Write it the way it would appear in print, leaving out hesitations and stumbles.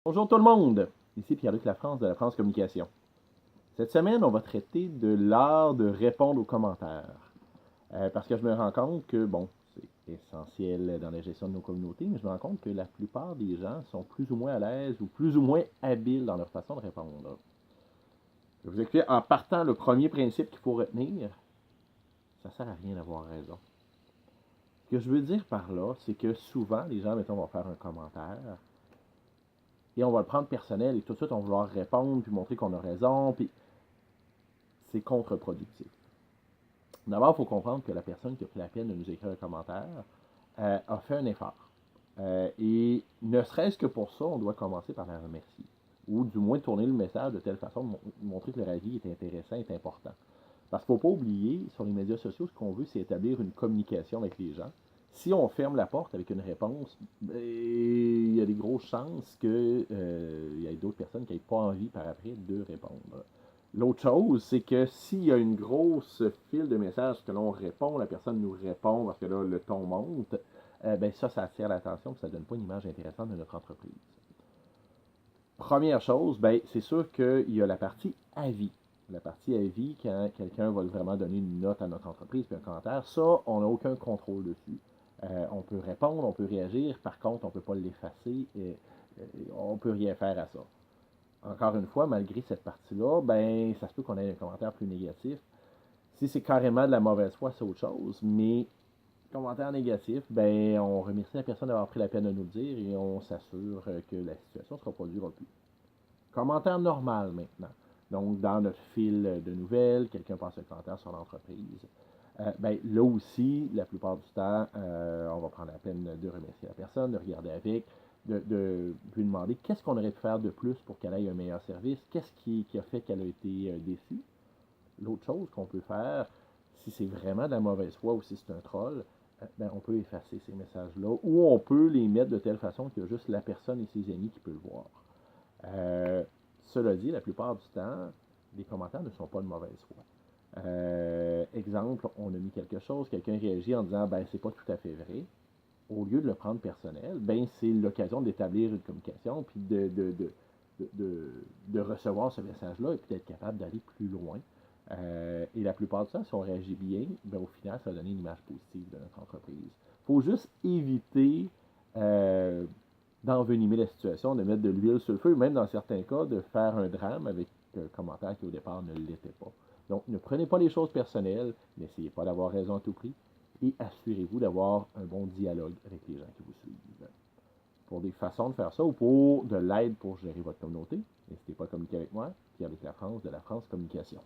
Bonjour tout le monde, ici Pierre-Luc Lafrance de La France Communication. Cette semaine, on va traiter de l'art de répondre aux commentaires. Parce que je me rends compte que, bon, c'est essentiel dans la gestion de nos communautés, mais je me rends compte que la plupart des gens sont plus ou moins à l'aise ou plus ou moins habiles dans leur façon de répondre. Je vais vous expliquer en partant le premier principe qu'il faut retenir, ça sert à rien d'avoir raison. Ce que je veux dire par là, c'est que souvent, les gens, mettons, vont faire un commentaire, et on va le prendre personnel et tout de suite on va vouloir répondre puis montrer qu'on a raison, puis c'est contre-productif. D'abord, il faut comprendre que la personne qui a pris la peine de nous écrire un commentaire a fait un effort. Et ne serait-ce que pour ça, on doit commencer par la remercier. Ou du moins tourner le message de telle façon de montrer que leur avis est intéressant, est important. Parce qu'il ne faut pas oublier, sur les médias sociaux, ce qu'on veut, c'est établir une communication avec les gens. Si on ferme la porte avec une réponse, il y a des grosses chances qu'il y ait d'autres personnes qui n'aient pas envie par après de répondre. L'autre chose, c'est que s'il y a une grosse file de messages que l'on répond, la personne nous répond parce que là, le ton monte, ben ça attire l'attention et ça ne donne pas une image intéressante de notre entreprise. Première chose, ben, c'est sûr qu'il y a la partie avis. La partie avis, quand quelqu'un va vraiment donner une note à notre entreprise puis un commentaire, ça, on n'a aucun contrôle dessus. On peut répondre, on peut réagir, par contre, on ne peut pas l'effacer, on ne peut rien faire à ça. Encore une fois, malgré cette partie-là, ben, ça se peut qu'on ait un commentaire plus négatif. Si c'est carrément de la mauvaise foi, c'est autre chose, mais commentaire négatif, ben, on remercie la personne d'avoir pris la peine de nous le dire et on s'assure que la situation ne se reproduira plus. Commentaire normal maintenant. Donc, dans notre fil de nouvelles, quelqu'un passe un commentaire sur l'entreprise. Ben, là aussi, la plupart du temps, on va prendre la peine de remercier la personne, de regarder avec, de lui demander qu'est-ce qu'on aurait pu faire de plus pour qu'elle ait un meilleur service, qu'est-ce qui a fait qu'elle a été déçue. L'autre chose qu'on peut faire, si c'est vraiment de la mauvaise foi ou si c'est un troll, ben, on peut effacer ces messages-là ou on peut les mettre de telle façon qu'il y a juste la personne et ses amis qui peuvent le voir. Cela dit, la plupart du temps, les commentaires ne sont pas de mauvaise foi. Exemple, on a mis quelque chose, quelqu'un réagit en disant ben c'est pas tout à fait vrai. Au lieu de le prendre personnel, ben c'est l'occasion d'établir une communication puis de recevoir ce message-là et puis d'être capable d'aller plus loin. Et la plupart du temps, si on réagit bien, ben au final, ça va donner une image positive de notre entreprise. Il faut juste éviter d'envenimer la situation, de mettre de l'huile sur le feu, même dans certains cas, de faire un drame avec un commentaire qui au départ ne l'était pas. Donc, ne prenez pas les choses personnelles, n'essayez pas d'avoir raison à tout prix, et assurez-vous d'avoir un bon dialogue avec les gens qui vous suivent. Pour des façons de faire ça ou pour de l'aide pour gérer votre communauté, n'hésitez pas à communiquer avec moi, puis avec la France de la France Communication.